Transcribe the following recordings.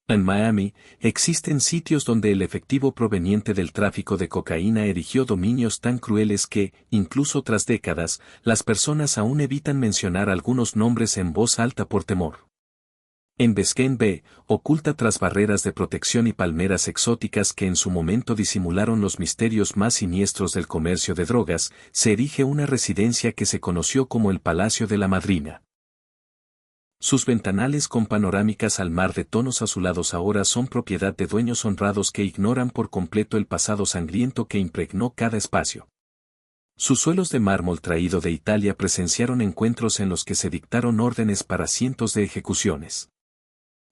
En Miami, existen sitios donde el efectivo proveniente del tráfico de cocaína erigió dominios tan crueles que, incluso tras décadas, las personas aún evitan mencionar algunos nombres en voz alta por temor. En Biscayne Bay, oculta tras barreras de protección y palmeras exóticas que en su momento disimularon los misterios más siniestros del comercio de drogas, se erige una residencia que se conoció como el Palacio de la Madrina. Sus ventanales con panorámicas al mar de tonos azulados ahora son propiedad de dueños honrados que ignoran por completo el pasado sangriento que impregnó cada espacio. Sus suelos de mármol traído de Italia presenciaron encuentros en los que se dictaron órdenes para cientos de ejecuciones.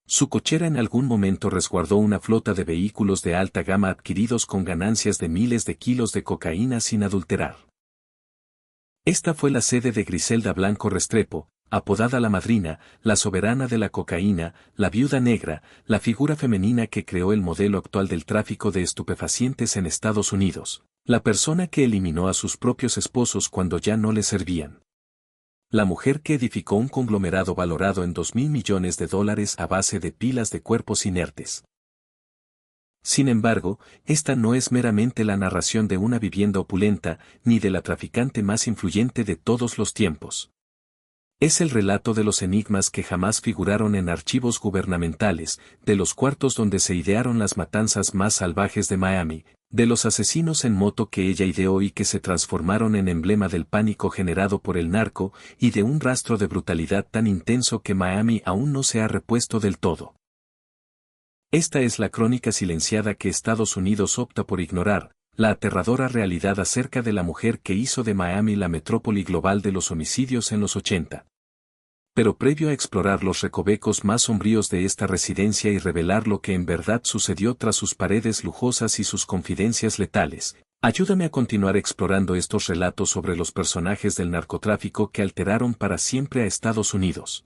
Su cochera en algún momento resguardó una flota de vehículos de alta gama adquiridos con ganancias de miles de kilos de cocaína sin adulterar. Esta fue la sede de Griselda Blanco Restrepo, apodada la Madrina, la soberana de la cocaína, la viuda negra, la figura femenina que creó el modelo actual del tráfico de estupefacientes en Estados Unidos, la persona que eliminó a sus propios esposos cuando ya no le servían. La mujer que edificó un conglomerado valorado en $2.000 millones a base de pilas de cuerpos inertes. Sin embargo, esta no es meramente la narración de una vivienda opulenta, ni de la traficante más influyente de todos los tiempos. Es el relato de los enigmas que jamás figuraron en archivos gubernamentales, de los cuartos donde se idearon las matanzas más salvajes de Miami, de los asesinos en moto que ella ideó y que se transformaron en emblema del pánico generado por el narco, y de un rastro de brutalidad tan intenso que Miami aún no se ha repuesto del todo. Esta es la crónica silenciada que Estados Unidos opta por ignorar, la aterradora realidad acerca de la mujer que hizo de Miami la metrópoli global de los homicidios en los 80. Pero previo a explorar los recovecos más sombríos de esta residencia y revelar lo que en verdad sucedió tras sus paredes lujosas y sus confidencias letales, ayúdame a continuar explorando estos relatos sobre los personajes del narcotráfico que alteraron para siempre a Estados Unidos.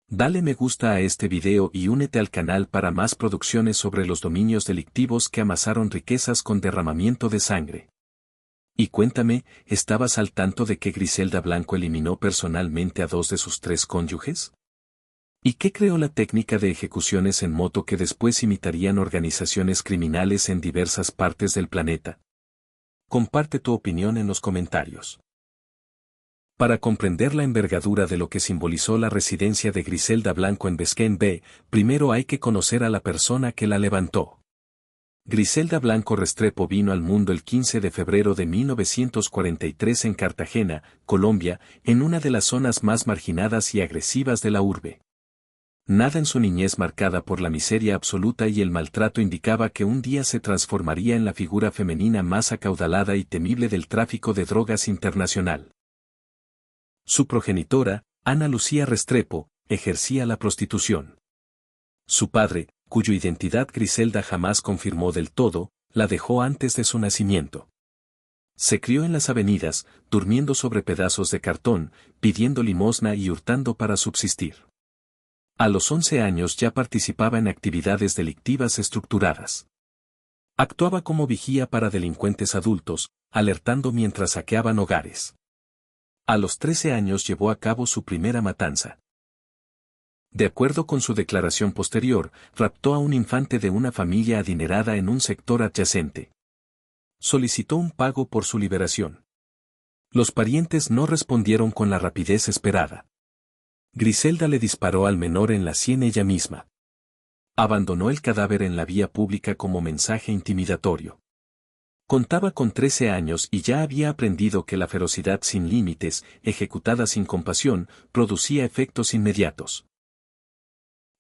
Dale me gusta a este video y únete al canal para más producciones sobre los dominios delictivos que amasaron riquezas con derramamiento de sangre. Y cuéntame, ¿estabas al tanto de que Griselda Blanco eliminó personalmente a 2 de sus 3 cónyuges? ¿Y qué creó la técnica de ejecuciones en moto que después imitarían organizaciones criminales en diversas partes del planeta? Comparte tu opinión en los comentarios. Para comprender la envergadura de lo que simbolizó la residencia de Griselda Blanco en Biscayne Bay, primero hay que conocer a la persona que la levantó. Griselda Blanco Restrepo vino al mundo el 15 de febrero de 1943 en Cartagena, Colombia, en una de las zonas más marginadas y agresivas de la urbe. Nada en su niñez marcada por la miseria absoluta y el maltrato indicaba que un día se transformaría en la figura femenina más acaudalada y temible del tráfico de drogas internacional. Su progenitora, Ana Lucía Restrepo, ejercía la prostitución. Su padre, cuya identidad Griselda jamás confirmó del todo, la dejó antes de su nacimiento. Se crió en las avenidas, durmiendo sobre pedazos de cartón, pidiendo limosna y hurtando para subsistir. A los 11 años ya participaba en actividades delictivas estructuradas. Actuaba como vigía para delincuentes adultos, alertando mientras saqueaban hogares. A los 13 años llevó a cabo su primera matanza. De acuerdo con su declaración posterior, raptó a un infante de una familia adinerada en un sector adyacente. Solicitó un pago por su liberación. Los parientes no respondieron con la rapidez esperada. Griselda le disparó al menor en la sien ella misma. Abandonó el cadáver en la vía pública como mensaje intimidatorio. Contaba con 13 años y ya había aprendido que la ferocidad sin límites, ejecutada sin compasión, producía efectos inmediatos.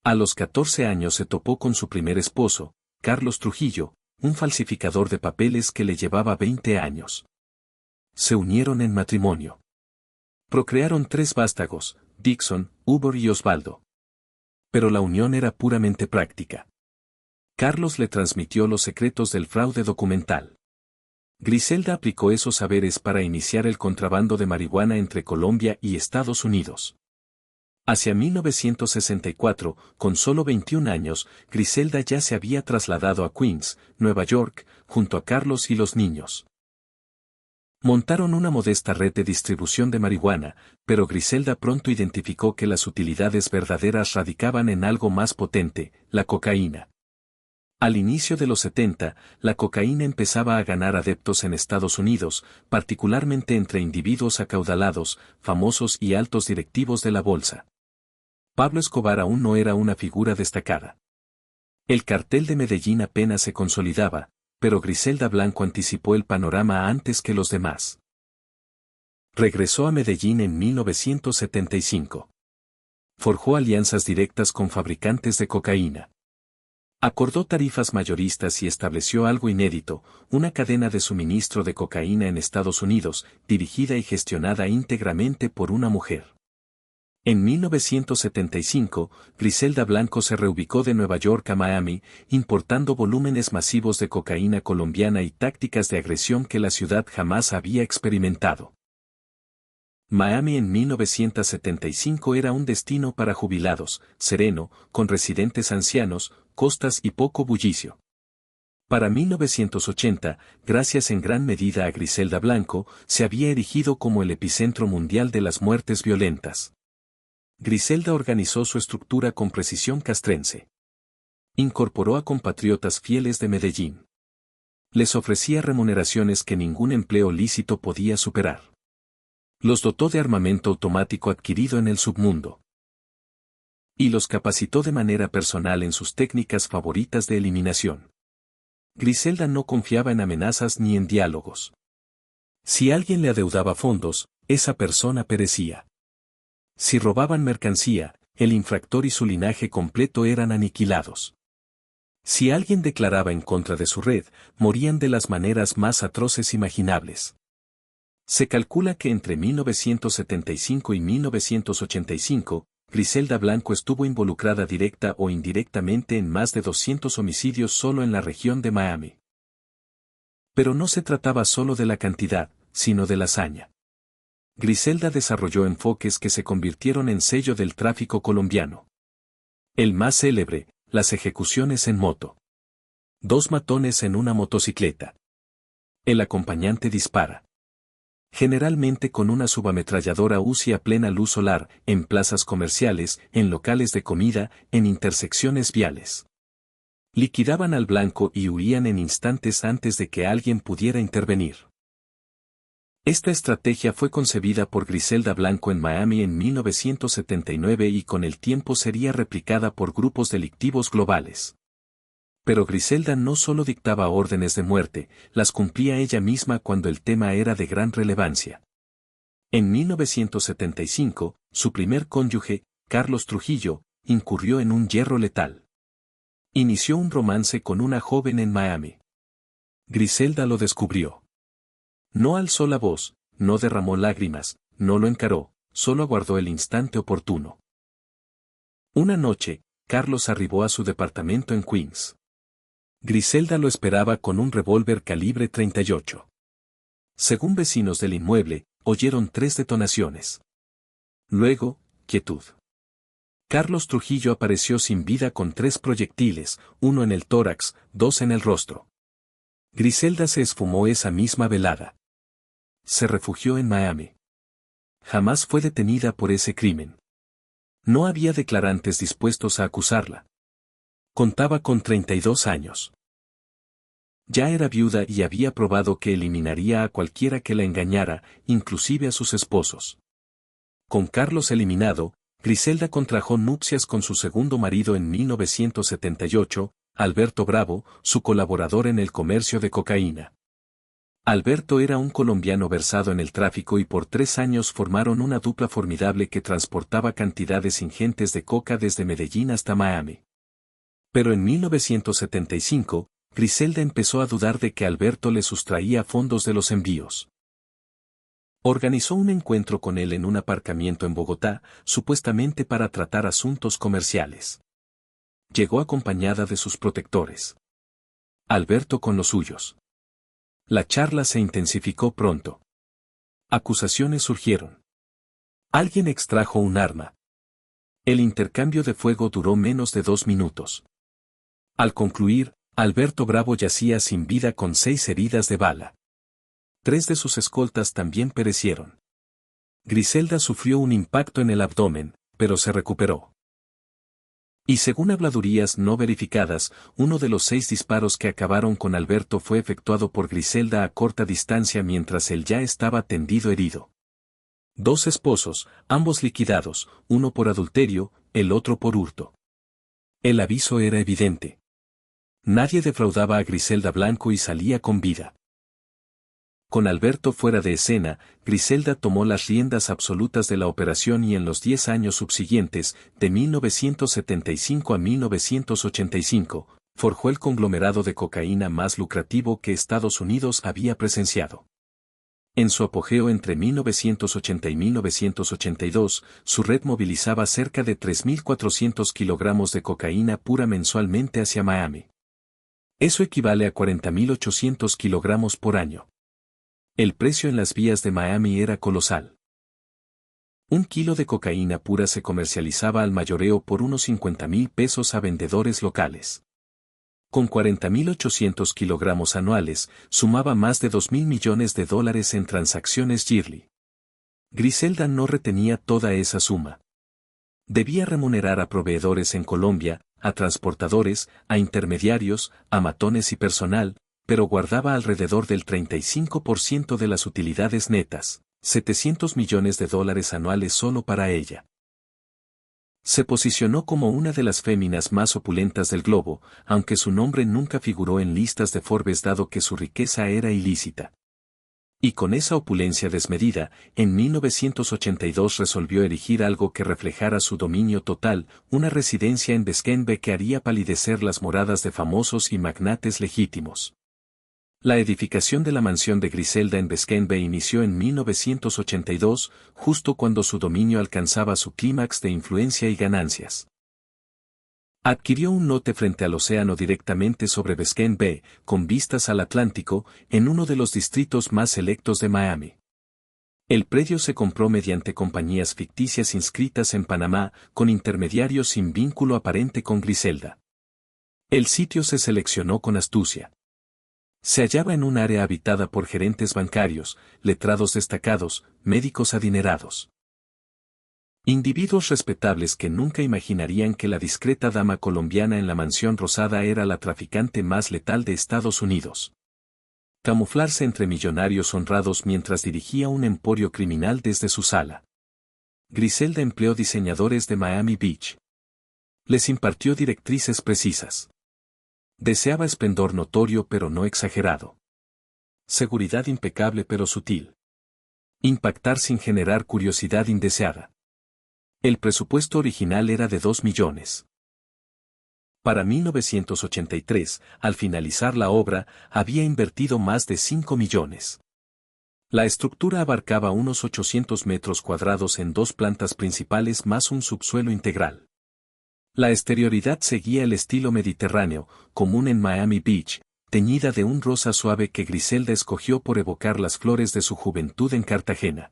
A los 14 años se topó con su primer esposo, Carlos Trujillo, un falsificador de papeles que le llevaba 20 años. Se unieron en matrimonio. Procrearon 3 vástagos, Dixon, Hugo y Osvaldo. Pero la unión era puramente práctica. Carlos le transmitió los secretos del fraude documental. Griselda aplicó esos saberes para iniciar el contrabando de marihuana entre Colombia y Estados Unidos. Hacia 1964, con solo 21 años, Griselda ya se había trasladado a Queens, Nueva York, junto a Carlos y los niños. Montaron una modesta red de distribución de marihuana, pero Griselda pronto identificó que las utilidades verdaderas radicaban en algo más potente, la cocaína. Al inicio de los 70, la cocaína empezaba a ganar adeptos en Estados Unidos, particularmente entre individuos acaudalados, famosos y altos directivos de la bolsa. Pablo Escobar aún no era una figura destacada. El cartel de Medellín apenas se consolidaba, pero Griselda Blanco anticipó el panorama antes que los demás. Regresó a Medellín en 1975. Forjó alianzas directas con fabricantes de cocaína. Acordó tarifas mayoristas y estableció algo inédito, una cadena de suministro de cocaína en Estados Unidos, dirigida y gestionada íntegramente por una mujer. En 1975, Griselda Blanco se reubicó de Nueva York a Miami, importando volúmenes masivos de cocaína colombiana y tácticas de agresión que la ciudad jamás había experimentado. Miami en 1975 era un destino para jubilados, sereno, con residentes ancianos, costas y poco bullicio. Para 1980, gracias en gran medida a Griselda Blanco, se había erigido como el epicentro mundial de las muertes violentas. Griselda organizó su estructura con precisión castrense. Incorporó a compatriotas fieles de Medellín. Les ofrecía remuneraciones que ningún empleo lícito podía superar. Los dotó de armamento automático adquirido en el submundo. Y los capacitó de manera personal en sus técnicas favoritas de eliminación. Griselda no confiaba en amenazas ni en diálogos. Si alguien le adeudaba fondos, esa persona perecía. Si robaban mercancía, el infractor y su linaje completo eran aniquilados. Si alguien declaraba en contra de su red, morían de las maneras más atroces imaginables. Se calcula que entre 1975 y 1985, Griselda Blanco estuvo involucrada directa o indirectamente en más de 200 homicidios solo en la región de Miami. Pero no se trataba solo de la cantidad, sino de la hazaña. Griselda desarrolló enfoques que se convirtieron en sello del tráfico colombiano. El más célebre, las ejecuciones en moto. 2 matones en una motocicleta. El acompañante dispara. Generalmente con una subametralladora UCI a plena luz solar, en plazas comerciales, en locales de comida, en intersecciones viales. Liquidaban al blanco y huían en instantes antes de que alguien pudiera intervenir. Esta estrategia fue concebida por Griselda Blanco en Miami en 1979 y con el tiempo sería replicada por grupos delictivos globales. Pero Griselda no solo dictaba órdenes de muerte, las cumplía ella misma cuando el tema era de gran relevancia. En 1975, su primer cónyuge, Carlos Trujillo, incurrió en un hierro letal. Inició un romance con una joven en Miami. Griselda lo descubrió. No alzó la voz, no derramó lágrimas, no lo encaró, solo aguardó el instante oportuno. Una noche, Carlos arribó a su departamento en Queens. Griselda lo esperaba con un revólver calibre 38. Según vecinos del inmueble, oyeron 3 detonaciones. Luego, quietud. Carlos Trujillo apareció sin vida con 3 proyectiles, 1 en el tórax, 2 en el rostro. Griselda se esfumó esa misma velada. Se refugió en Miami. Jamás fue detenida por ese crimen. No había declarantes dispuestos a acusarla. Contaba con 32 años. Ya era viuda y había probado que eliminaría a cualquiera que la engañara, inclusive a sus esposos. Con Carlos eliminado, Griselda contrajo nupcias con su segundo marido en 1978, Alberto Bravo, su colaborador en el comercio de cocaína. Alberto era un colombiano versado en el tráfico y por 3 años formaron una dupla formidable que transportaba cantidades ingentes de coca desde Medellín hasta Miami. Pero en 1975, Griselda empezó a dudar de que Alberto le sustraía fondos de los envíos. Organizó un encuentro con él en un aparcamiento en Bogotá, supuestamente para tratar asuntos comerciales. Llegó acompañada de sus protectores. Alberto con los suyos. La charla se intensificó pronto. Acusaciones surgieron. Alguien extrajo un arma. El intercambio de fuego duró menos de 2 minutos. Al concluir, Alberto Bravo yacía sin vida con 6 heridas de bala. 3 de sus escoltas también perecieron. Griselda sufrió un impacto en el abdomen, pero se recuperó. Y según habladurías no verificadas, uno de los 6 disparos que acabaron con Alberto fue efectuado por Griselda a corta distancia mientras él ya estaba tendido herido. 2 esposos, ambos liquidados, uno por adulterio, el otro por hurto. El aviso era evidente. Nadie defraudaba a Griselda Blanco y salía con vida. Con Alberto fuera de escena, Griselda tomó las riendas absolutas de la operación y en los 10 años subsiguientes, de 1975 a 1985, forjó el conglomerado de cocaína más lucrativo que Estados Unidos había presenciado. En su apogeo entre 1980 y 1982, su red movilizaba cerca de 3.400 kilogramos de cocaína pura mensualmente hacia Miami. Eso equivale a 40.800 kilogramos por año. El precio en las vías de Miami era colosal. Un kilo de cocaína pura se comercializaba al mayoreo por unos 50.000 pesos a vendedores locales. Con 40.800 kilogramos anuales, sumaba más de 2.000 millones de dólares en transacciones yearly. Griselda no retenía toda esa suma. Debía remunerar a proveedores en Colombia, a transportadores, a intermediarios, a matones y personal, pero guardaba alrededor del 35% de las utilidades netas, 700 millones de dólares anuales solo para ella. Se posicionó como una de las féminas más opulentas del globo, aunque su nombre nunca figuró en listas de Forbes dado que su riqueza era ilícita. Y con esa opulencia desmedida, en 1982 resolvió erigir algo que reflejara su dominio total, una residencia en Biscayne Bay que haría palidecer las moradas de famosos y magnates legítimos. La edificación de la mansión de Griselda en Biscayne Bay inició en 1982, justo cuando su dominio alcanzaba su clímax de influencia y ganancias. Adquirió un lote frente al océano directamente sobre Biscayne Bay, con vistas al Atlántico, en uno de los distritos más selectos de Miami. El predio se compró mediante compañías ficticias inscritas en Panamá, con intermediarios sin vínculo aparente con Griselda. El sitio se seleccionó con astucia. Se hallaba en un área habitada por gerentes bancarios, letrados destacados, médicos adinerados. Individuos respetables que nunca imaginarían que la discreta dama colombiana en la mansión rosada era la traficante más letal de Estados Unidos. Camuflarse entre millonarios honrados mientras dirigía un emporio criminal desde su sala. Griselda empleó diseñadores de Miami Beach. Les impartió directrices precisas. Deseaba esplendor notorio pero no exagerado. Seguridad impecable pero sutil. Impactar sin generar curiosidad indeseada. El presupuesto original era de 2 millones. Para 1983, al finalizar la obra, había invertido más de 5 millones. La estructura abarcaba unos 800 metros cuadrados en 2 plantas principales más un subsuelo integral. La exterioridad seguía el estilo mediterráneo, común en Miami Beach, teñida de un rosa suave que Griselda escogió por evocar las flores de su juventud en Cartagena.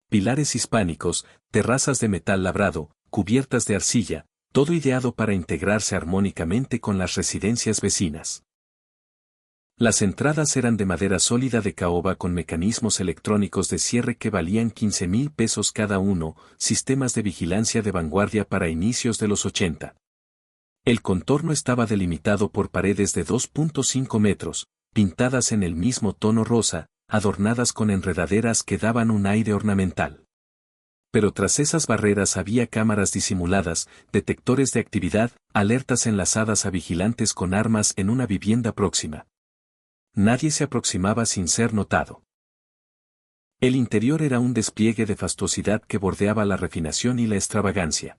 Pilares hispánicos, terrazas de metal labrado, cubiertas de arcilla, todo ideado para integrarse armónicamente con las residencias vecinas. Las entradas eran de madera sólida de caoba con mecanismos electrónicos de cierre que valían 15.000 pesos cada uno, sistemas de vigilancia de vanguardia para inicios de los 80. El contorno estaba delimitado por paredes de 2.5 metros, pintadas en el mismo tono rosa, adornadas con enredaderas que daban un aire ornamental. Pero tras esas barreras había cámaras disimuladas, detectores de actividad, alertas enlazadas a vigilantes con armas en una vivienda próxima. Nadie se aproximaba sin ser notado. El interior era un despliegue de fastuosidad que bordeaba la refinación y la extravagancia.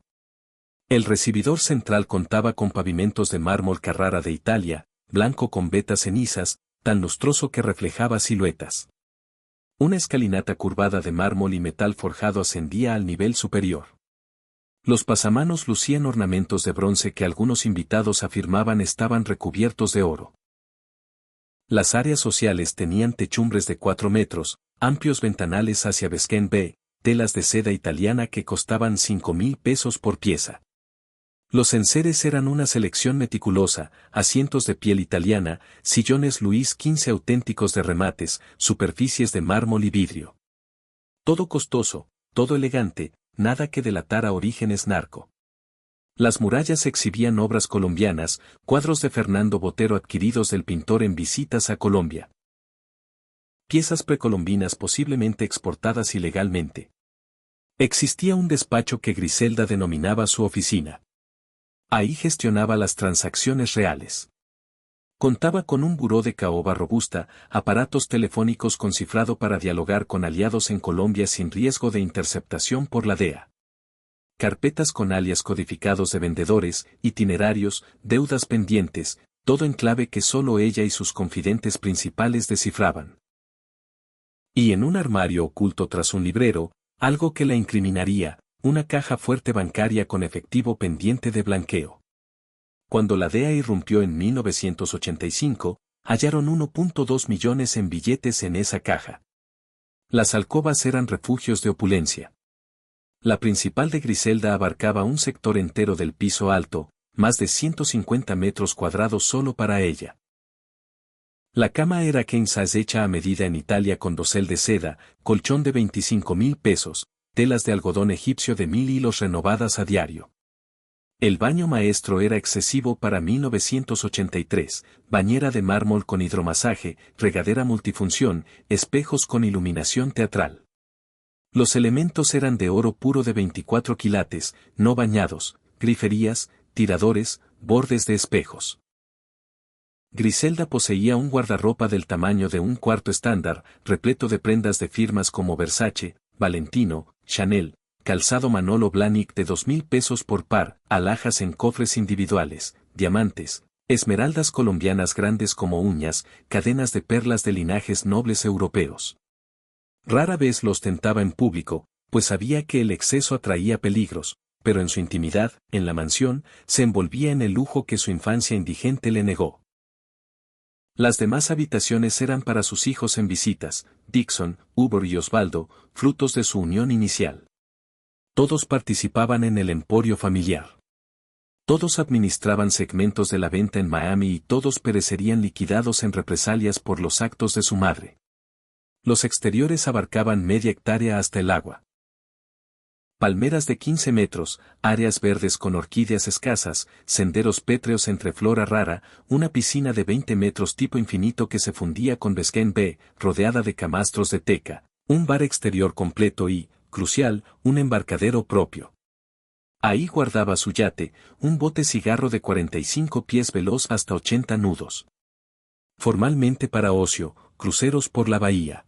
El recibidor central contaba con pavimentos de mármol Carrara de Italia, blanco con vetas cenizas, tan lustroso que reflejaba siluetas. Una escalinata curvada de mármol y metal forjado ascendía al nivel superior. Los pasamanos lucían ornamentos de bronce que algunos invitados afirmaban estaban recubiertos de oro. Las áreas sociales tenían techumbres de 4 metros, amplios ventanales hacia Biscayne Bay, telas de seda italiana que costaban 5.000 pesos por pieza. Los enseres eran una selección meticulosa, asientos de piel italiana, sillones Luis XV auténticos de remates, superficies de mármol y vidrio. Todo costoso, todo elegante, nada que delatara orígenes narco. Las murallas exhibían obras colombianas, cuadros de Fernando Botero adquiridos del pintor en visitas a Colombia. Piezas precolombinas posiblemente exportadas ilegalmente. Existía un despacho que Griselda denominaba su oficina. Ahí gestionaba las transacciones reales. Contaba con un buró de caoba robusta, aparatos telefónicos con cifrado para dialogar con aliados en Colombia sin riesgo de interceptación por la DEA. Carpetas con alias codificados de vendedores, itinerarios, deudas pendientes, todo en clave que solo ella y sus confidentes principales descifraban. Y en un armario oculto tras un librero, algo que la incriminaría, una caja fuerte bancaria con efectivo pendiente de blanqueo. Cuando la DEA irrumpió en 1985, hallaron 1.2 millones en billetes en esa caja. Las alcobas eran refugios de opulencia. La principal de Griselda abarcaba un sector entero del piso alto, más de 150 metros cuadrados solo para ella. La cama era king size hecha a medida en Italia con dosel de seda, colchón de 25.000 pesos, telas de algodón egipcio de 1.000 hilos renovadas a diario. El baño maestro era excesivo para 1983, bañera de mármol con hidromasaje, regadera multifunción, espejos con iluminación teatral. Los elementos eran de oro puro de 24 quilates, no bañados, griferías, tiradores, bordes de espejos. Griselda poseía un guardarropa del tamaño de un cuarto estándar, repleto de prendas de firmas como Versace, Valentino, Chanel, calzado Manolo Blahnik de 2.000 pesos por par, alhajas en cofres individuales, diamantes, esmeraldas colombianas grandes como uñas, cadenas de perlas de linajes nobles europeos. Rara vez los tentaba en público, pues sabía que el exceso atraía peligros, pero en su intimidad, en la mansión, se envolvía en el lujo que su infancia indigente le negó. Las demás habitaciones eran para sus hijos en visitas, Dixon, Hugo y Osvaldo, frutos de su unión inicial. Todos participaban en el emporio familiar. Todos administraban segmentos de la venta en Miami y todos perecerían liquidados en represalias por los actos de su madre. Los exteriores abarcaban media hectárea hasta el agua. Palmeras de 15 metros, áreas verdes con orquídeas escasas, senderos pétreos entre flora rara, una piscina de 20 metros tipo infinito que se fundía con Biscayne Bay, rodeada de camastros de teca, un bar exterior completo y, crucial, un embarcadero propio. Ahí guardaba su yate, un bote cigarro de 45 pies veloz hasta 80 nudos. Formalmente para ocio, cruceros por la bahía.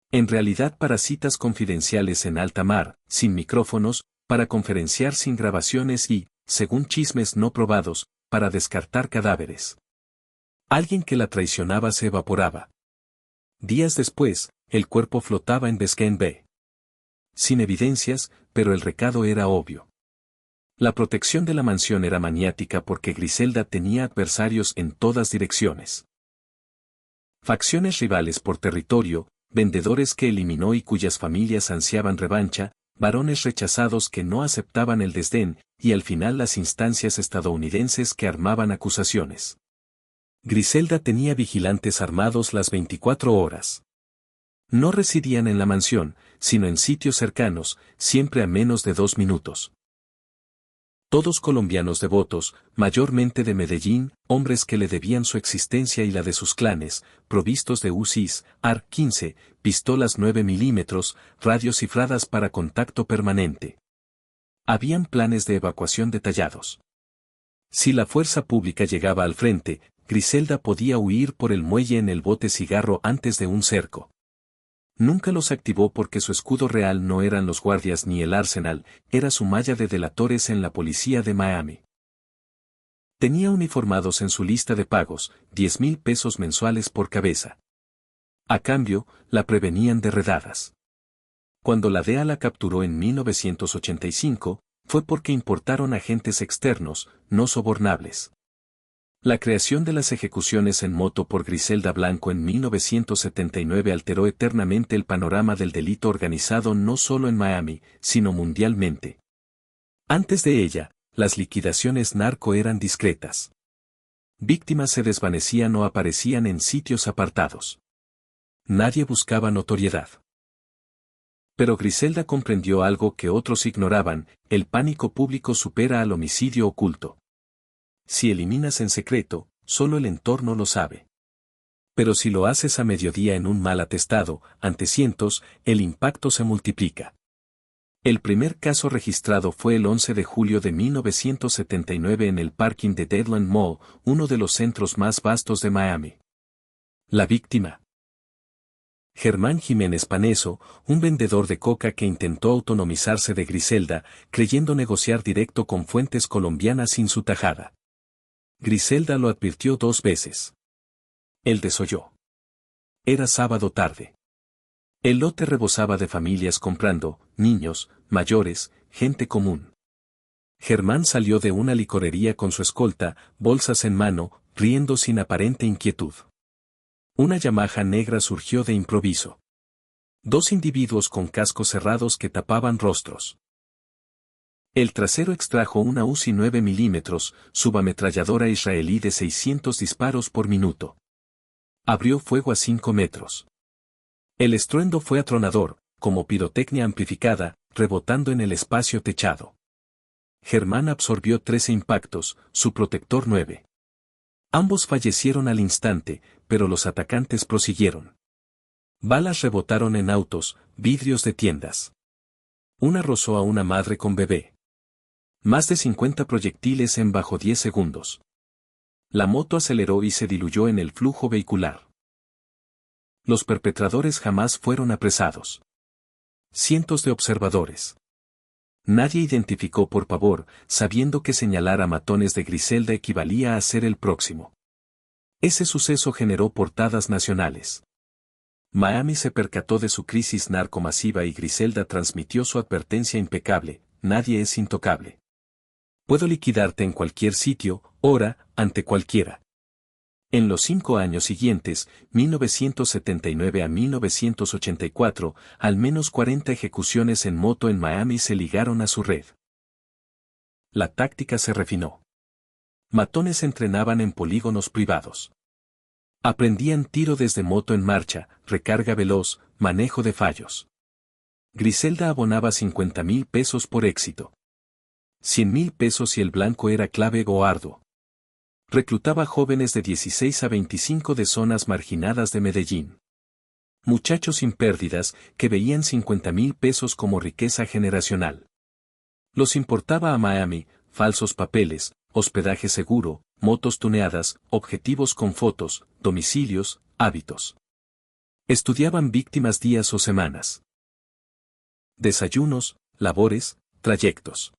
En realidad para citas confidenciales en alta mar, sin micrófonos, para conferenciar sin grabaciones y, según chismes no probados, para descartar cadáveres. Alguien que la traicionaba se evaporaba. Días después, el cuerpo flotaba en Biscayne Bay. Sin evidencias, pero el recado era obvio. La protección de la mansión era maniática porque Griselda tenía adversarios en todas direcciones. Facciones rivales por territorio, vendedores que eliminó y cuyas familias ansiaban revancha, varones rechazados que no aceptaban el desdén, y al final las instancias estadounidenses que armaban acusaciones. Griselda tenía vigilantes armados las 24 horas. No residían en la mansión, sino en sitios cercanos, siempre a menos de 2 minutos. Todos colombianos devotos, mayormente de Medellín, hombres que le debían su existencia y la de sus clanes, provistos de UCIs, AR-15, pistolas 9 milímetros, radios cifradas para contacto permanente. Habían planes de evacuación detallados. Si la fuerza pública llegaba al frente, Griselda podía huir por el muelle en el bote cigarro antes de un cerco. Nunca los activó porque su escudo real no eran los guardias ni el arsenal, era su malla de delatores en la policía de Miami. Tenía uniformados en su lista de pagos, 10.000 pesos mensuales por cabeza. A cambio, la prevenían de redadas. Cuando la DEA la capturó en 1985, fue porque importaron agentes externos, no sobornables. La creación de las ejecuciones en moto por Griselda Blanco en 1979 alteró eternamente el panorama del delito organizado no solo en Miami, sino mundialmente. Antes de ella, las liquidaciones narco eran discretas. Víctimas se desvanecían o aparecían en sitios apartados. Nadie buscaba notoriedad. Pero Griselda comprendió algo que otros ignoraban: el pánico público supera al homicidio oculto. Si eliminas en secreto, solo el entorno lo sabe. Pero si lo haces a mediodía en un mal atestado, ante cientos, el impacto se multiplica. El primer caso registrado fue el 11 de julio de 1979 en el parking de Deadland Mall, uno de los centros más vastos de Miami. La víctima: Germán Jiménez Paneso, un vendedor de coca que intentó autonomizarse de Griselda, creyendo negociar directo con fuentes colombianas sin su tajada. Griselda lo advirtió 2 veces. Él desoyó. Era sábado tarde. El lote rebosaba de familias comprando, niños, mayores, gente común. Germán salió de una licorería con su escolta, bolsas en mano, riendo sin aparente inquietud. Una Yamaha negra surgió de improviso. 2 individuos con cascos cerrados que tapaban rostros. El trasero extrajo una Uzi 9 milímetros, subametralladora israelí de 600 disparos por minuto. Abrió fuego a 5 metros. El estruendo fue atronador, como pirotecnia amplificada, rebotando en el espacio techado. Germán absorbió 13 impactos, su protector 9. Ambos fallecieron al instante, pero los atacantes prosiguieron. Balas rebotaron en autos, vidrios de tiendas. Una rozó a una madre con bebé. Más de 50 proyectiles en bajo 10 segundos. La moto aceleró y se diluyó en el flujo vehicular. Los perpetradores jamás fueron apresados. Cientos de observadores. Nadie identificó por pavor, sabiendo que señalar a matones de Griselda equivalía a ser el próximo. Ese suceso generó portadas nacionales. Miami se percató de su crisis narcomasiva y Griselda transmitió su advertencia impecable: nadie es intocable. Puedo liquidarte en cualquier sitio, hora, ante cualquiera. En los 5 años siguientes, 1979 a 1984, al menos 40 ejecuciones en moto en Miami se ligaron a su red. La táctica se refinó. Matones entrenaban en polígonos privados. Aprendían tiro desde moto en marcha, recarga veloz, manejo de fallos. Griselda abonaba 50,000 pesos por éxito. 100,000 pesos si el blanco era clave o arduo. Reclutaba jóvenes de 16 a 25 de zonas marginadas de Medellín. Muchachos sin pérdidas, que veían 50,000 pesos como riqueza generacional. Los importaba a Miami: falsos papeles, hospedaje seguro, motos tuneadas, objetivos con fotos, domicilios, hábitos. Estudiaban víctimas días o semanas. Desayunos, labores, trayectos.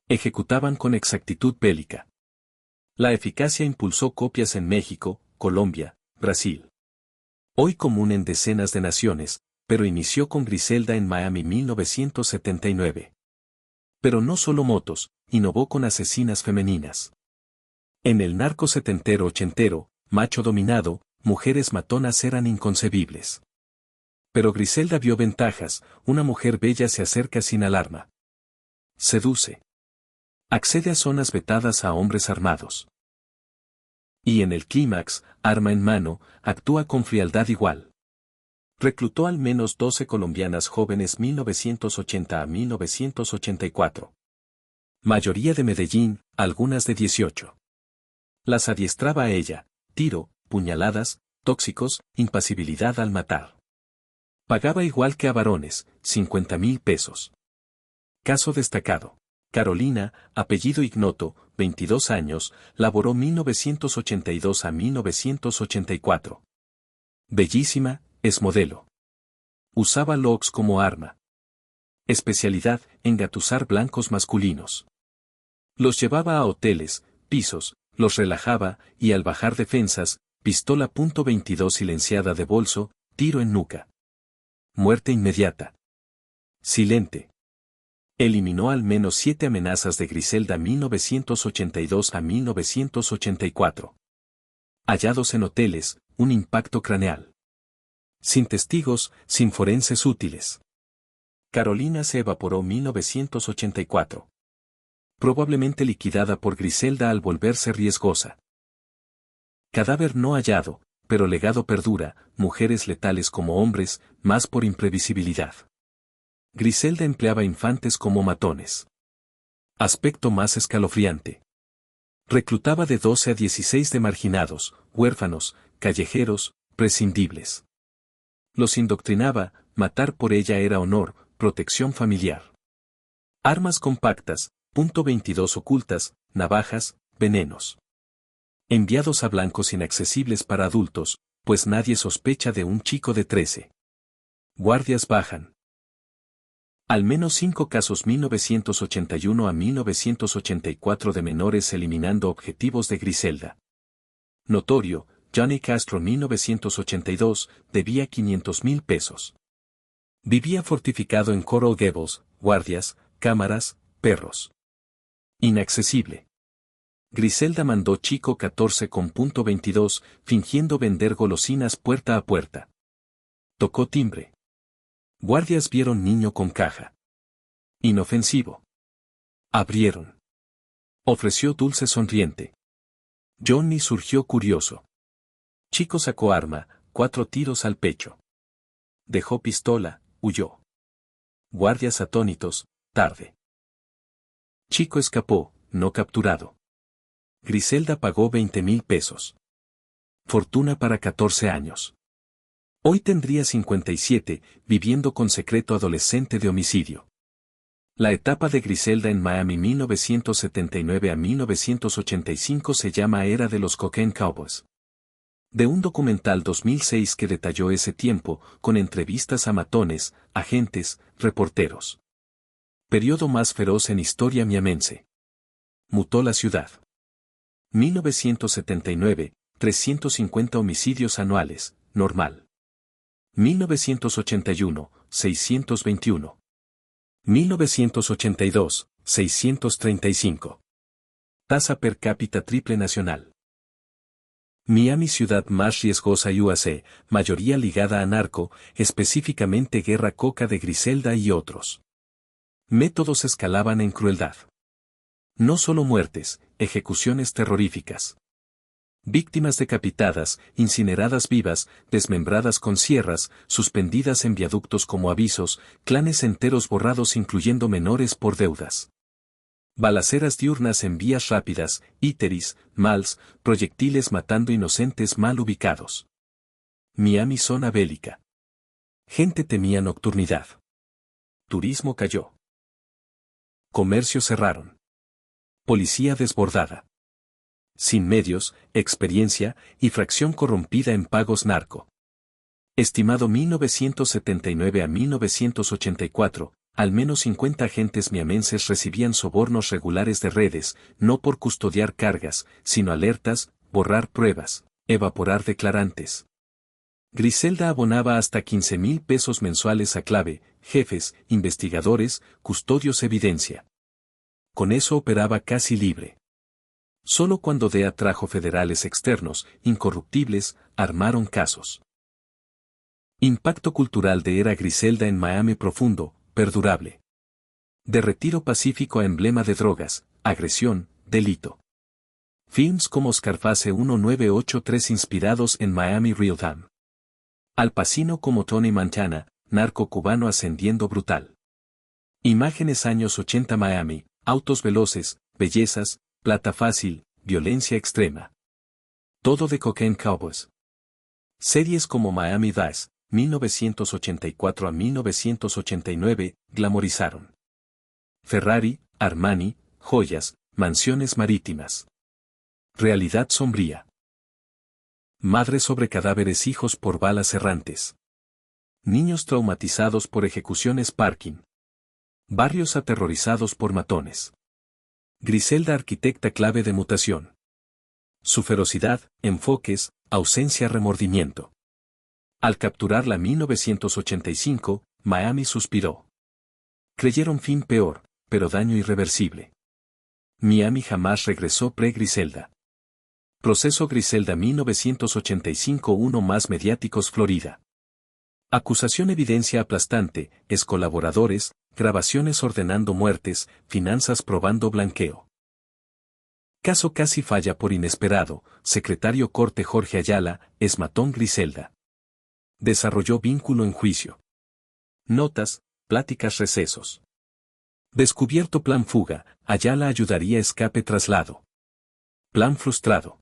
Ejecutaban con exactitud bélica. La eficacia impulsó copias en México, Colombia, Brasil. Hoy común en decenas de naciones, pero inició con Griselda en Miami 1979. Pero no solo motos, innovó con asesinas femeninas. En el narco setentero ochentero, macho dominado, mujeres matonas eran inconcebibles. Pero Griselda vio ventajas: una mujer bella se acerca sin alarma. Seduce. Accede a zonas vetadas a hombres armados. Y en el clímax, arma en mano, actúa con frialdad igual. Reclutó al menos 12 colombianas jóvenes 1980 a 1984. Mayoría de Medellín, algunas de 18. Las adiestraba a ella: tiro, puñaladas, tóxicos, impasibilidad al matar. Pagaba igual que a varones, 50,000 pesos. Caso destacado: Carolina, apellido ignoto, 22 años, laboró 1982 a 1984. Bellísima, es modelo. Usaba LOX como arma. Especialidad: engatusar blancos masculinos. Los llevaba a hoteles, pisos, los relajaba, y al bajar defensas, pistola .22 silenciada de bolso, tiro en nuca. Muerte inmediata. Silente. Eliminó al menos 7 amenazas de Griselda 1982 a 1984. Hallados en hoteles, un impacto craneal. Sin testigos, sin forenses útiles. Carolina se evaporó 1984. Probablemente liquidada por Griselda al volverse riesgosa. Cadáver no hallado, pero legado perdura: mujeres letales como hombres, más por imprevisibilidad. Griselda empleaba infantes como matones. Aspecto más escalofriante. Reclutaba de 12 a 16 de marginados, huérfanos, callejeros, prescindibles. Los indoctrinaba, matar por ella era honor, protección familiar. Armas compactas, .22 ocultas, navajas, venenos. Enviados a blancos inaccesibles para adultos, pues nadie sospecha de un chico de 13. Guardias bajan. Al menos 5 casos 1981 a 1984 de menores eliminando objetivos de Griselda. Notorio, Johnny Castro 1982, debía 500,000 pesos. Vivía fortificado en Coral Gables, guardias, cámaras, perros. Inaccesible. Griselda mandó chico 14 con .22, fingiendo vender golosinas puerta a puerta. Tocó timbre. Guardias vieron niño con caja. Inofensivo. Abrieron. Ofreció dulce sonriente. Johnny surgió curioso. Chico sacó arma, 4 tiros al pecho. Dejó pistola, huyó. Guardias atónitos, tarde. Chico escapó, no capturado. Griselda pagó 20,000 pesos. Fortuna para 14 años. Hoy tendría 57, viviendo con secreto adolescente de homicidio. La etapa de Griselda en Miami 1979 a 1985 se llama Era de los Cocaine Cowboys. De un documental 2006 que detalló ese tiempo, con entrevistas a matones, agentes, reporteros. Periodo más feroz en historia miamense. Mutó la ciudad. 1979, 350 homicidios anuales, normal. 1981, 621. 1982, 635. Tasa per cápita triple nacional. Miami ciudad más riesgosa USA, mayoría ligada a narco, específicamente guerra coca de Griselda y otros. Métodos escalaban en crueldad. No solo muertes, ejecuciones terroríficas. Víctimas decapitadas, incineradas vivas, desmembradas con sierras, suspendidas en viaductos como avisos, clanes enteros borrados incluyendo menores por deudas. Balaceras diurnas en vías rápidas, íteris, mals, proyectiles matando inocentes mal ubicados. Miami zona bélica. Gente temía nocturnidad. Turismo cayó. Comercios cerraron. Policía desbordada. Sin medios, experiencia y fracción corrompida en pagos narco. Estimado 1979 a 1984, al menos 50 agentes miamenses recibían sobornos regulares de redes, no por custodiar cargas, sino alertas, borrar pruebas, evaporar declarantes. Griselda abonaba hasta 15,000 pesos mensuales a clave, jefes, investigadores, custodios evidencia. Con eso operaba casi libre. Solo cuando DEA trajo federales externos, incorruptibles, armaron casos. Impacto cultural de Era Griselda en Miami profundo, perdurable. De retiro pacífico a emblema de drogas, agresión, delito. Films como Scarface 1983 inspirados en Miami Real Time. Al Pacino como Tony Montana, narco cubano ascendiendo brutal. Imágenes años 80 Miami, autos veloces, bellezas, plata fácil, violencia extrema. Todo de Cocaine Cowboys. Series como Miami Vice, 1984 a 1989, glamorizaron. Ferrari, Armani, joyas, mansiones marítimas. Realidad sombría. Madres sobre cadáveres, hijos por balas errantes. Niños traumatizados por ejecuciones parking. Barrios aterrorizados por matones. Griselda arquitecta clave de mutación. Su ferocidad, enfoques, ausencia, remordimiento. Al capturarla 1985, Miami suspiró. Creyeron fin peor, pero daño irreversible. Miami jamás regresó pre-Griselda. Proceso Griselda 1985. Uno más mediáticos Florida. Acusación evidencia aplastante, ex colaboradores, grabaciones ordenando muertes, finanzas probando blanqueo. Caso casi falla por inesperado, secretario Corte Jorge Ayala, exmatón Griselda. Desarrolló vínculo en juicio. Notas, pláticas recesos. Descubierto plan fuga, Ayala ayudaría escape traslado. Plan frustrado.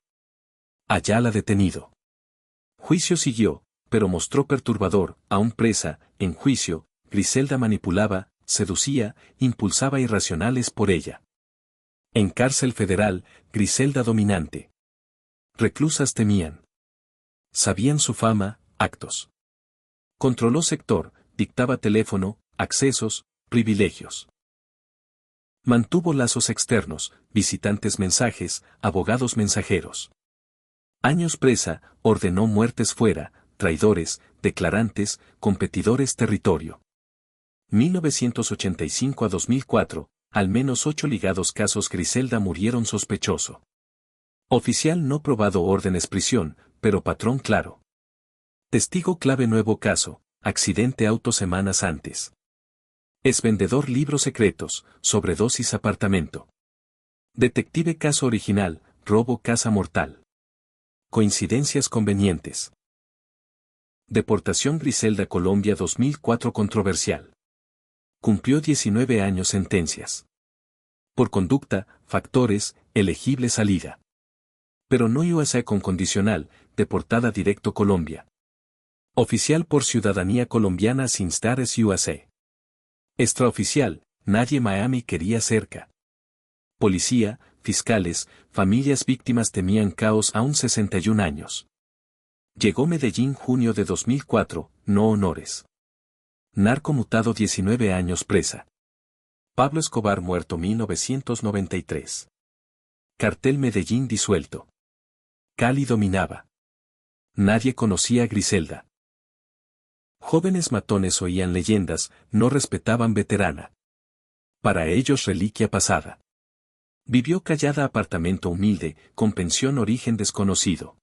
Ayala detenido. Juicio siguió, pero mostró perturbador, aún presa, en juicio, Griselda manipulaba, seducía, impulsaba irracionales por ella. En cárcel federal, Griselda dominante. Reclusas temían. Sabían su fama, actos. Controló sector, dictaba teléfono, accesos, privilegios. Mantuvo lazos externos, visitantes mensajes, abogados mensajeros. Años presa, ordenó muertes fuera, traidores, declarantes, competidores territorio. 1985 a 2004, al menos 8 ligados casos Griselda murieron sospechoso. Oficial no probado órdenes prisión, pero patrón claro. Testigo clave nuevo caso, accidente auto semanas antes. Es vendedor libros secretos, sobredosis apartamento. Detective caso original, robo casa mortal. Coincidencias convenientes. Deportación Griselda Colombia 2004 controversial. Cumplió 19 años sentencias. Por conducta, factores, elegible salida. Pero no USA con condicional, deportada directo Colombia. Oficial por ciudadanía colombiana sin status USA. Extraoficial, nadie Miami quería cerca. Policía, fiscales, familias víctimas temían caos aún 61 años. Llegó Medellín junio de 2004, no honores. Narco mutado 19 años presa. Pablo Escobar muerto 1993. Cartel Medellín disuelto. Cali dominaba. Nadie conocía a Griselda. Jóvenes matones oían leyendas, no respetaban veterana. Para ellos reliquia pasada. Vivió callada apartamento humilde, con pensión origen desconocido.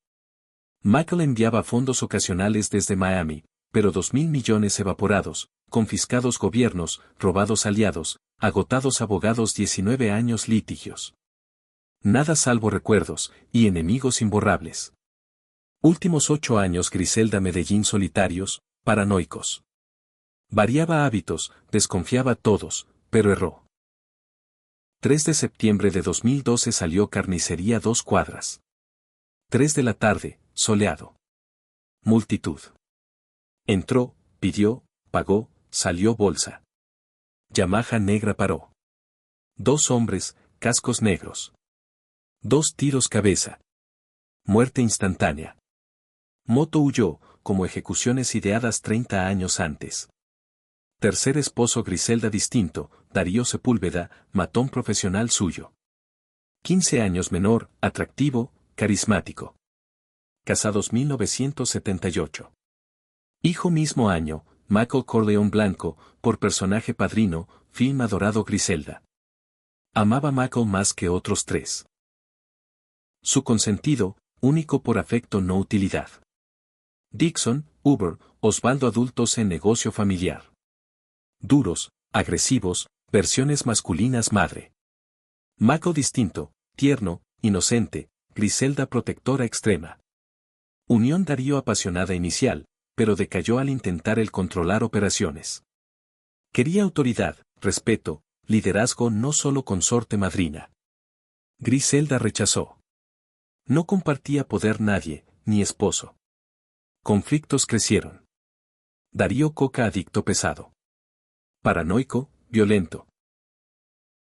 Michael enviaba fondos ocasionales desde Miami, pero 2.000 millones evaporados, confiscados gobiernos, robados aliados, agotados abogados 19 años litigios. Nada salvo recuerdos, y enemigos imborrables. Últimos 8 años Griselda Medellín solitarios, paranoicos. Variaba hábitos, desconfiaba a todos, pero erró. 3 de septiembre de 2012 salió carnicería 2 cuadras. 3 de la tarde, soleado. Multitud. Entró, pidió, pagó, salió bolsa. Yamaha negra paró. 2 hombres, cascos negros. 2 tiros cabeza. Muerte instantánea. Moto huyó, como ejecuciones ideadas 30 años antes. Tercer esposo Griselda distinto, Darío Sepúlveda, matón profesional suyo. 15 años menor, atractivo, carismático. Casados 1978. Hijo mismo año, Michael Corleone Blanco, por personaje padrino, film adorado Griselda. Amaba Michael más que otros 3. Su consentido, único por afecto no utilidad. Dixon, Uber, Osvaldo adultos en negocio familiar. Duros, agresivos, versiones masculinas madre. Michael distinto, tierno, inocente, Griselda protectora extrema. Unión Darío apasionada inicial, pero decayó al intentar el controlar operaciones. Quería autoridad, respeto, liderazgo no solo consorte madrina. Griselda rechazó. No compartía poder nadie, ni esposo. Conflictos crecieron. Darío coca adicto pesado. Paranoico, violento.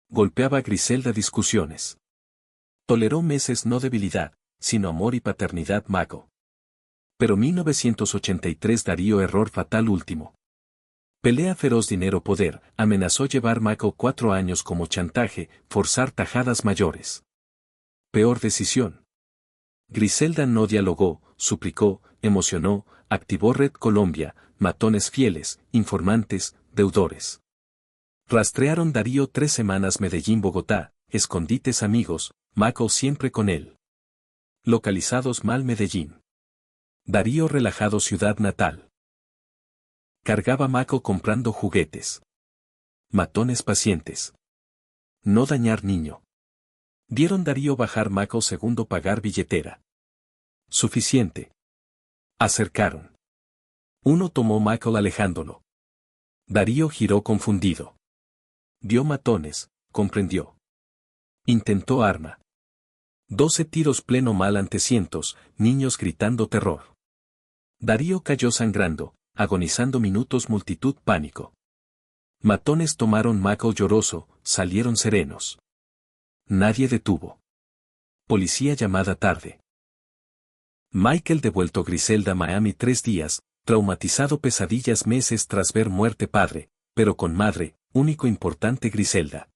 Golpeaba a Griselda discusiones. Toleró meses no debilidad, sino amor y paternidad mago. Pero 1983 Darío error fatal último. Pelea feroz dinero poder, amenazó llevar Michael 4 años como chantaje, forzar tajadas mayores. Peor decisión. Griselda no dialogó, suplicó, emocionó, activó Red Colombia, matones fieles, informantes, deudores. Rastrearon Darío 3 semanas Medellín-Bogotá, escondites amigos, Michael siempre con él. Localizados mal Medellín. Darío relajado ciudad natal. Cargaba Michael comprando juguetes. Matones pacientes. No dañar niño. Dieron Darío bajar Michael segundo pagar billetera. Suficiente. Acercaron. Uno tomó Michael alejándolo. Darío giró confundido. Vio matones, comprendió. Intentó arma. 12 tiros pleno mal ante cientos, niños gritando terror. Darío cayó sangrando, agonizando minutos multitud pánico. Matones tomaron Michael lloroso, salieron serenos. Nadie detuvo. Policía llamada tarde. Michael devuelto Griselda Miami 3 días, traumatizado pesadillas meses tras ver muerte padre, pero con madre, único importante Griselda.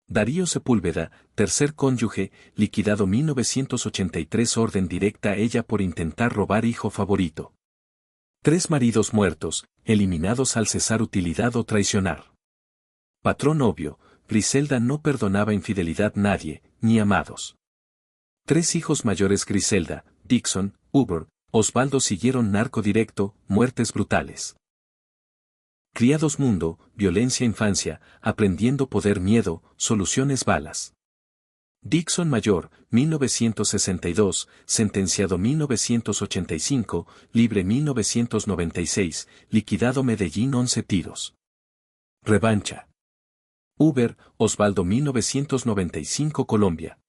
Darío Sepúlveda, tercer cónyuge, liquidado 1983 orden directa a ella por intentar robar hijo favorito. 3 maridos muertos, eliminados al cesar utilidad o traicionar. Patrón obvio, Griselda no perdonaba infidelidad nadie, ni amados. 3 hijos mayores Griselda, Dixon, Uber, Osvaldo siguieron narco directo, muertes brutales. Criados mundo, violencia infancia, aprendiendo poder miedo, soluciones balas. Dixon mayor, 1962, sentenciado 1985, libre 1996, liquidado Medellín 11 tiros. Revancha. Uber, Osvaldo 1995 Colombia.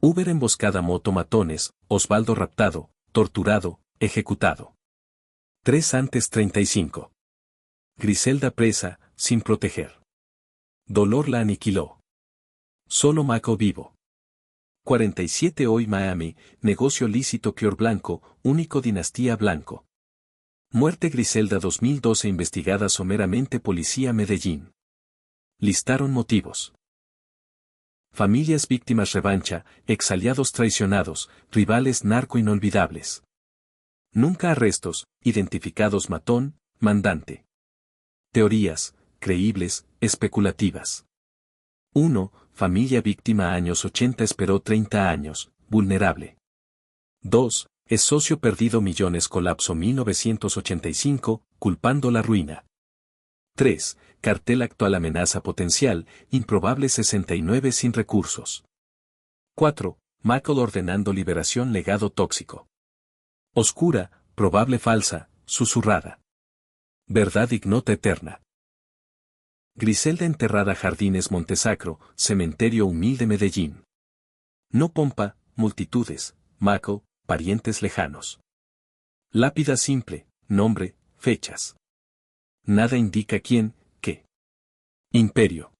Uber emboscada moto matones, Osvaldo raptado, torturado, ejecutado. 3 antes 35. Griselda presa, sin proteger. Dolor la aniquiló. Solo Maco vivo. 47 hoy Miami, negocio lícito Clear Blanco, único dinastía Blanco. Muerte Griselda 2012 investigada someramente Policía Medellín. Listaron motivos. Familias víctimas revancha, exaliados traicionados, rivales narco inolvidables. Nunca arrestos, identificados matón, mandante. Teorías, creíbles, especulativas. 1. Familia víctima años 80 esperó 30 años, vulnerable. 2. Es socio perdido millones colapso 1985, culpando la ruina. 3. Cartel actual amenaza potencial, improbable 69 sin recursos. 4. Michael ordenando liberación legado tóxico. Oscura, probable falsa, susurrada. Verdad ignota eterna. Griselda enterrada Jardines Montesacro, cementerio humilde Medellín. No pompa, multitudes, Michael, parientes lejanos. Lápida simple, nombre, fechas. Nada indica quién, qué. Imperio.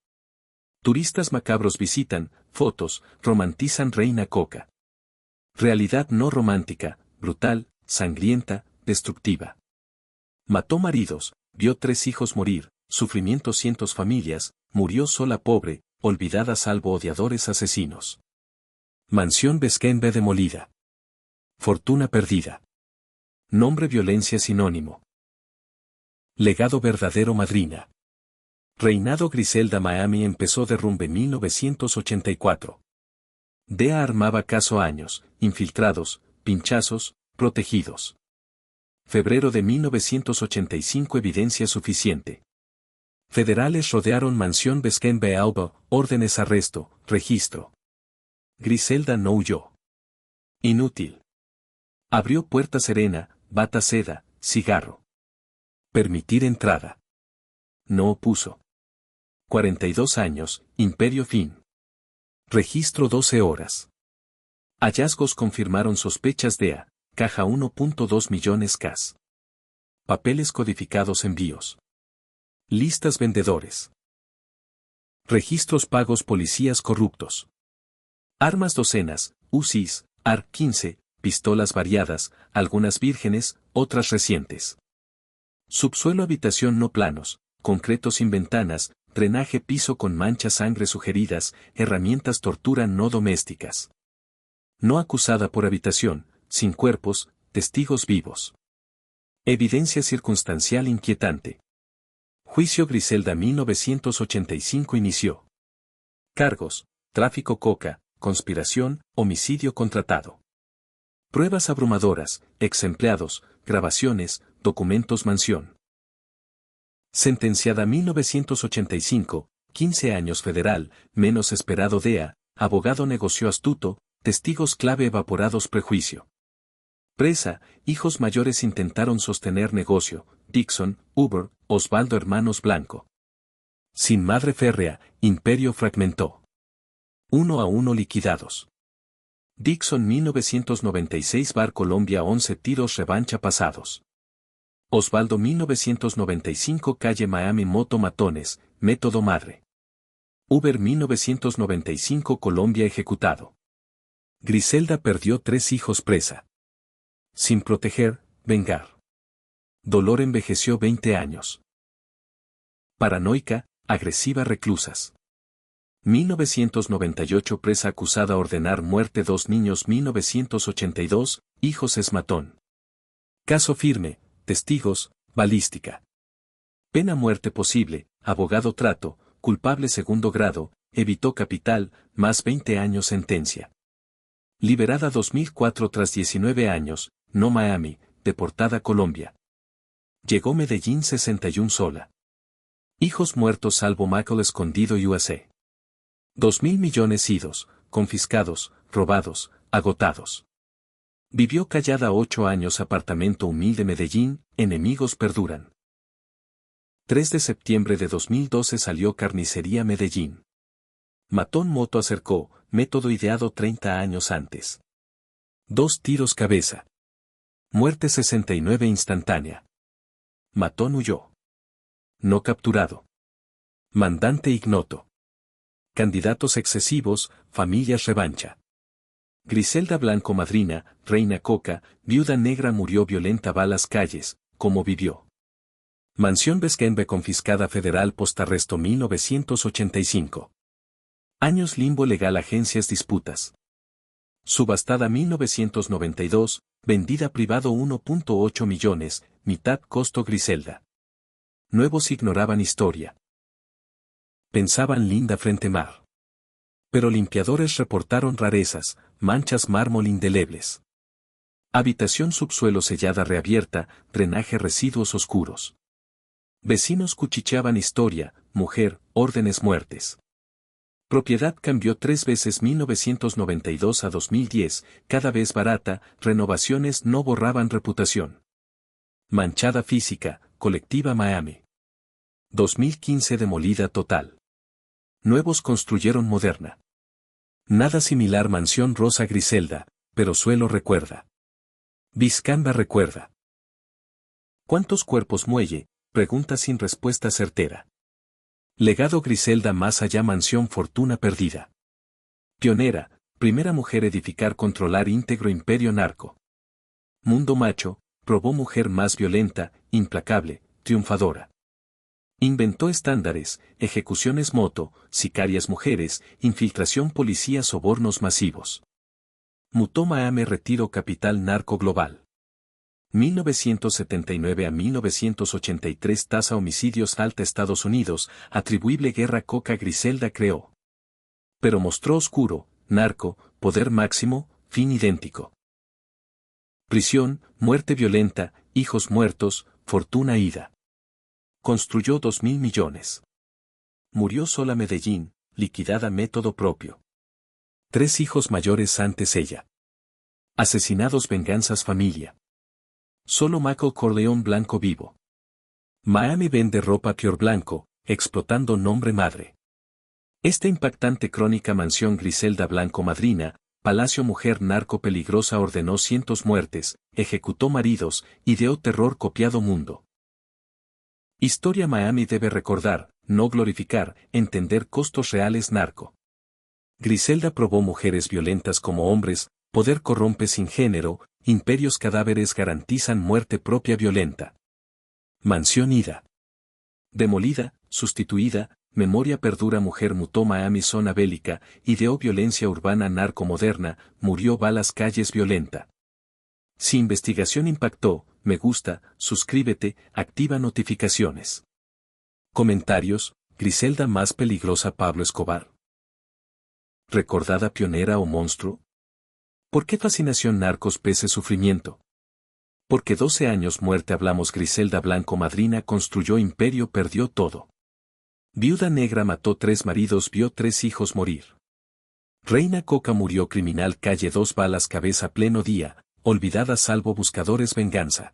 Turistas macabros visitan, fotos, romantizan Reina Coca. Realidad no romántica, brutal, sangrienta, destructiva. Mató maridos, vio 3 hijos morir, sufrimiento cientos familias, murió sola pobre, olvidada salvo odiadores asesinos. Mansión Besquenbe demolida. Fortuna perdida. Nombre violencia sinónimo. Legado verdadero madrina. Reinado Griselda Miami empezó derrumbe 1984. DEA armaba caso años, infiltrados, pinchazos, protegidos. Febrero de 1985 evidencia suficiente. Federales rodearon mansión Besquenbe Alba, órdenes arresto, registro. Griselda no huyó. Inútil. Abrió puerta serena, bata seda, cigarro. Permitir entrada. No opuso. 42 años, imperio fin. Registro 12 horas. Hallazgos confirmaron sospechas DEA, caja 1.2 millones CAS. Papeles codificados envíos. Listas vendedores. Registros pagos policías corruptos. Armas docenas, UCIs, AR-15, pistolas variadas, algunas vírgenes, otras recientes. Subsuelo habitación no planos, concreto sin ventanas, drenaje piso con manchas sangre sugeridas, herramientas tortura no domésticas. No acusada por habitación, sin cuerpos, testigos vivos. Evidencia circunstancial inquietante. Juicio Griselda 1985 inició. Cargos, tráfico coca, conspiración, homicidio contratado. Pruebas abrumadoras, ex empleados, grabaciones, documentos mansión. Sentenciada 1985, 15 años federal, menos esperado DEA, abogado negoció astuto, testigos clave evaporados prejuicio. Presa, hijos mayores intentaron sostener negocio, Dixon, Uber, Osvaldo Hermanos Blanco. Sin madre férrea, Imperio fragmentó. 1-1 liquidados. Dixon 1996 Bar Colombia 11 tiros revancha pasados. Osvaldo 1995 Calle Miami Moto Matones, Método Madre. Uber 1995 Colombia ejecutado. Griselda perdió 3 hijos presa. Sin proteger, vengar. Dolor envejeció 20 años. Paranoica, agresiva reclusas. 1998 presa acusada ordenar muerte 2 niños 1982, hijos Esmatón. Caso firme, testigos, balística. Pena muerte posible, abogado trato, culpable segundo grado, evitó capital, más 20 años sentencia. Liberada 2004 tras 19 años, no Miami, deportada a Colombia. Llegó Medellín 61 sola. Hijos muertos salvo Michael escondido USA. 2.000 millones idos, confiscados, robados, agotados. Vivió callada 8 años apartamento humilde Medellín, enemigos perduran. 3 de septiembre de 2012 salió Carnicería Medellín. Matón moto acercó, método ideado 30 años antes. 2 tiros cabeza. Muerte 69 instantánea. Matón huyó. No capturado. Mandante ignoto. Candidatos excesivos, familias revancha. Griselda Blanco madrina, reina Coca, viuda negra murió violenta balas calles, como vivió. Mansión Besquenbe confiscada federal postarresto 1985. Años limbo legal agencias disputas. Subastada 1992, vendida privado 1.8 millones, mitad costo Griselda. Nuevos ignoraban historia. Pensaban linda frente mar. Pero limpiadores reportaron rarezas, manchas mármol indelebles. Habitación subsuelo sellada reabierta, drenaje residuos oscuros. Vecinos cuchicheaban historia, mujer, órdenes muertes. Propiedad cambió 3 veces 1992 a 2010, cada vez barata, renovaciones no borraban reputación. Manchada física, colectiva Miami. 2015 demolida total. Nuevos construyeron moderna. Nada similar mansión Rosa Griselda, pero suelo recuerda. Vizcanda recuerda. ¿Cuántos cuerpos muelle? Pregunta sin respuesta certera. Legado Griselda más allá mansión fortuna perdida. Pionera, primera mujer edificar controlar íntegro imperio narco. Mundo macho, probó mujer más violenta, implacable, triunfadora. Inventó estándares, ejecuciones moto, sicarias mujeres, infiltración policía sobornos masivos. Mutó Miami retiro capital narco global. 1979 a 1983 tasa homicidios alta Estados Unidos, atribuible guerra Coca Griselda creó. Pero mostró oscuro, narco, poder máximo, fin idéntico. Prisión, muerte violenta, hijos muertos, fortuna ida. Construyó 2.000 millones. Murió sola Medellín, liquidada método propio. 3 hijos mayores antes ella. Asesinados venganzas familia. Solo Michael Corleone blanco vivo. Miami vende ropa Pior blanco, explotando nombre madre. Esta impactante crónica mansión Griselda Blanco madrina, palacio mujer narco peligrosa ordenó cientos muertes, ejecutó maridos, ideó terror copiado mundo. Historia Miami debe recordar, no glorificar, entender costos reales narco. Griselda probó mujeres violentas como hombres, poder corrompe sin género, imperios cadáveres garantizan muerte propia violenta. Mansión ida. Demolida, sustituida, memoria perdura mujer mutó Miami zona bélica, ideó violencia urbana narco moderna, murió balas calles violenta. Si investigación impactó, me gusta, suscríbete, activa notificaciones. Comentarios, Griselda más peligrosa Pablo Escobar. ¿Recordada pionera o monstruo? ¿Por qué fascinación narcos pese sufrimiento? Porque 12 años muerte hablamos Griselda Blanco madrina construyó imperio perdió todo. Viuda negra mató 3 maridos vio 3 hijos morir. Reina Coca murió criminal calle 2 balas cabeza pleno día, olvidada salvo buscadores venganza.